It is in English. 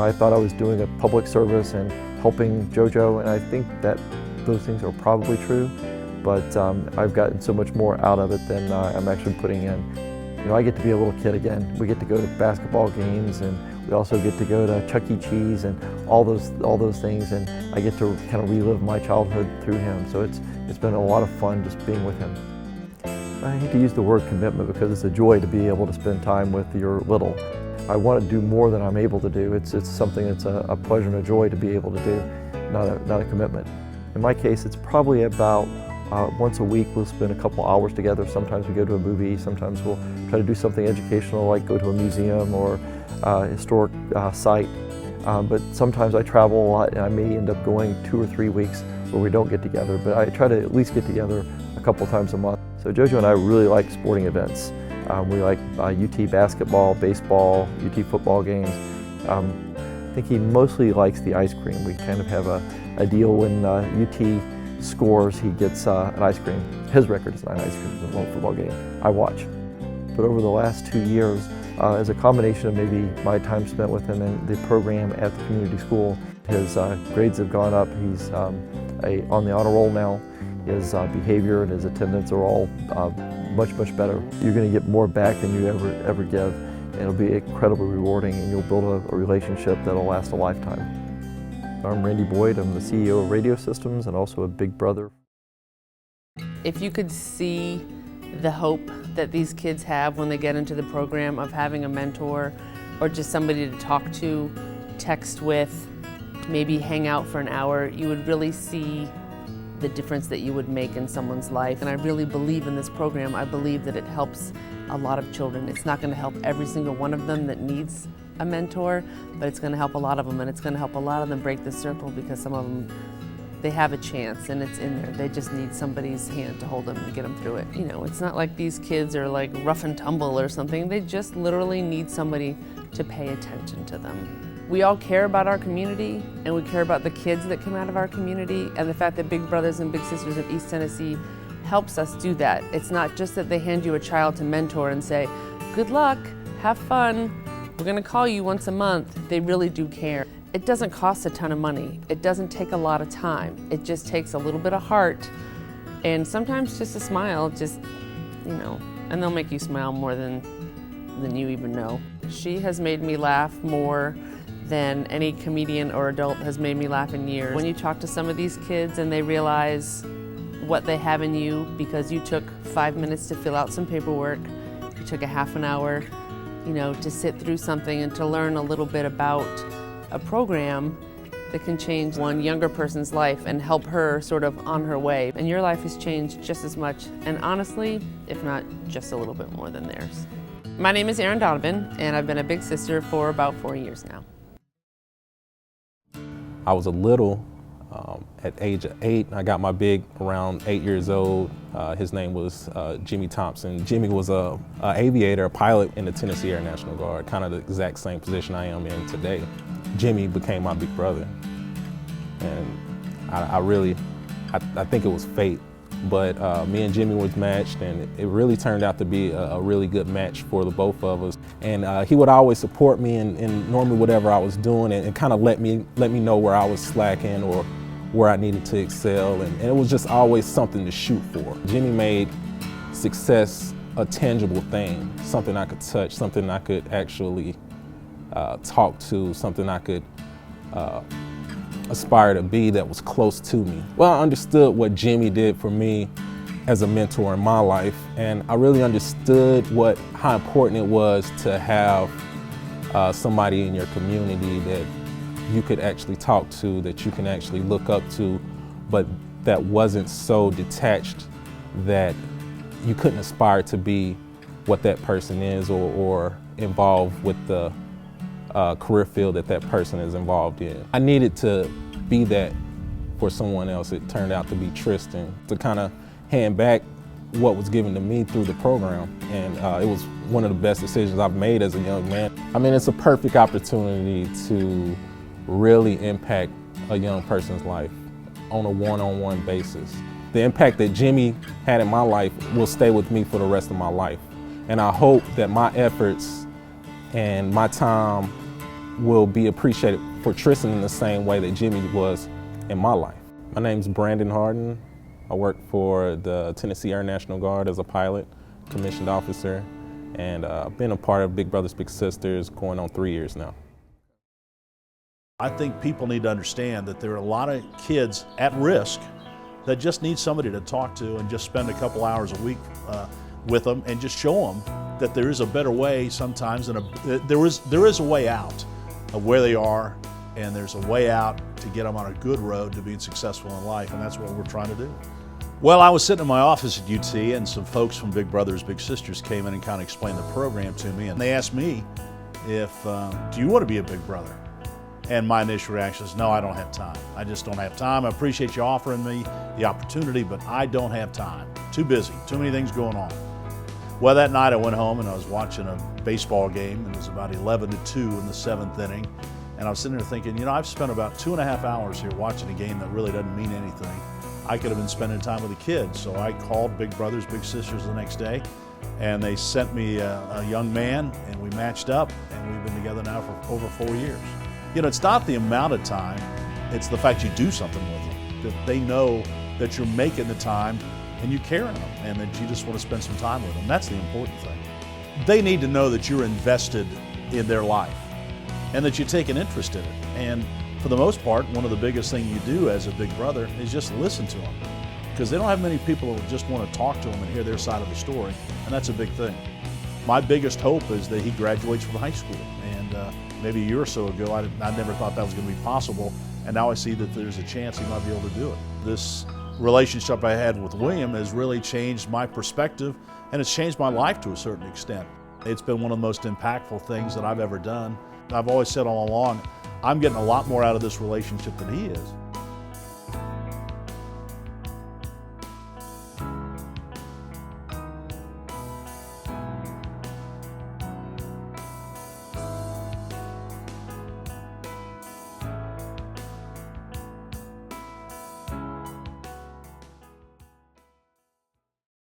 I thought I was doing a public service and helping JoJo, and I think that those things are probably true, but I've gotten so much more out of it than I'm actually putting in. I get to be a little kid again. We get to go to basketball games, and we also get to go to Chuck E. Cheese and all those things, and I get to kind of relive my childhood through him. So it's been a lot of fun just being with him. I hate to use the word commitment because it's a joy to be able to spend time with your little. I want to do more than I'm able to do. It's something that's a pleasure and a joy to be able to do, not a commitment. In my case, it's probably about once a week we'll spend a couple hours together. Sometimes we go to a movie, sometimes we'll try to do something educational like go to a museum or a historic site. But sometimes I travel a lot and I may end up going 2 or 3 weeks where we don't get together, but I try to at least get together a couple times a month. So JoJo and I really like sporting events. We like UT basketball, baseball, UT football games. I think he mostly likes the ice cream. We kind of have a deal when UT scores, he gets an ice cream. His record is 9 ice creams in one football game. I watch. But over the last 2 years, as a combination of maybe my time spent with him and the program at the community school, his grades have gone up. He's on the honor roll now. His behavior and his attendance are all much better. You're going to get more back than you ever give, and it'll be incredibly rewarding, and you'll build a relationship that'll last a lifetime. I'm Randy Boyd. I'm the CEO of Radio Systems and also a big brother. If you could see the hope that these kids have when they get into the program of having a mentor or just somebody to talk to, text with, maybe hang out for an hour, you would really see the difference that you would make in someone's life. And I really believe in this program. I believe that it helps a lot of children. It's not going to help every single one of them that needs a mentor, but it's going to help a lot of them, and it's going to help a lot of them break the circle because some of them, they have a chance and it's in there. They just need somebody's hand to hold them and get them through it. It's not like these kids are like rough and tumble or something. They just literally need somebody to pay attention to them. We all care about our community, and we care about the kids that come out of our community, and the fact that Big Brothers and Big Sisters of East Tennessee helps us do that. It's not just that they hand you a child to mentor and say, good luck, have fun, we're gonna call you once a month. They really do care. It doesn't cost a ton of money. It doesn't take a lot of time. It just takes a little bit of heart, and sometimes just a smile, and they'll make you smile more than you even know. She has made me laugh more than any comedian or adult has made me laugh in years. When you talk to some of these kids and they realize what they have in you because you took 5 minutes to fill out some paperwork, you took a half an hour, to sit through something and to learn a little bit about a program that can change one younger person's life and help her sort of on her way. And your life has changed just as much, and honestly, if not just a little bit more than theirs. My name is Erin Donovan, and I've been a big sister for about 4 years now. I was a little at age 8. I got my big around 8 years old. His name was Jimmy Thompson. Jimmy was a aviator, a pilot in the Tennessee Air National Guard, kind of the exact same position I am in today. Jimmy became my big brother, and I think it was fate. But me and Jimmy was matched, and it really turned out to be a really good match for the both of us. And he would always support me in normally whatever I was doing, and kind of let me know where I was slacking or where I needed to excel, and it was just always something to shoot for. Jimmy made success a tangible thing, something I could touch, something I could actually talk to, something I could aspire to be that was close to me. Well, I understood what Jimmy did for me as a mentor in my life, and I really understood how important it was to have somebody in your community that you could actually talk to, that you can actually look up to, but that wasn't so detached that you couldn't aspire to be what that person is or involved with the career field that person is involved in. I needed to be that for someone else. It turned out to be Tristan, to kind of hand back what was given to me through the program, and it was one of the best decisions I've made as a young man. I mean, it's a perfect opportunity to really impact a young person's life on a one-on-one basis. The impact that Jimmy had in my life will stay with me for the rest of my life, and I hope that my efforts and my time will be appreciated for Tristan in the same way that Jimmy was in my life. My name's Brandon Hardin. I work for the Tennessee Air National Guard as a pilot, commissioned officer, and I've been a part of Big Brothers Big Sisters going on 3 years now. I think people need to understand that there are a lot of kids at risk that just need somebody to talk to and just spend a couple hours a week with them and just show them that there is a better way sometimes, and there is a way out of where they are, and there's a way out to get them on a good road to being successful in life, and that's what we're trying to do. Well, I was sitting in my office at UT, and some folks from Big Brothers Big Sisters came in and kind of explained the program to me, and they asked me if, do you want to be a big brother? And my initial reaction is, no, I don't have time. I just don't have time. I appreciate you offering me the opportunity, but I don't have time. Too busy, too many things going on. Well, that night I went home and I was watching a baseball game, and it was about 11-2 in the 7th inning. And I was sitting there thinking, you know, I've spent about 2.5 hours here watching a game that really doesn't mean anything. I could have been spending time with the kids. So I called Big Brothers Big Sisters the next day, and they sent me a young man, and we matched up, and we've been together now for over 4 years. You know, it's not the amount of time, it's the fact you do something with them, that they know that you're making the time and you care in them, and that you just want to spend some time with them. That's the important thing. They need to know that you're invested in their life and that you take an interest in it. And for the most part, one of the biggest things you do as a big brother is just listen to them, because they don't have many people who just want to talk to them and hear their side of the story, and that's a big thing. My biggest hope is that he graduates from high school, and maybe a year or so ago, I never thought that was going to be possible, and now I see that there's a chance he might be able to do it. This relationship I had with William has really changed my perspective, and it's changed my life to a certain extent. It's been one of the most impactful things that I've ever done. I've always said all along, I'm getting a lot more out of this relationship than he is.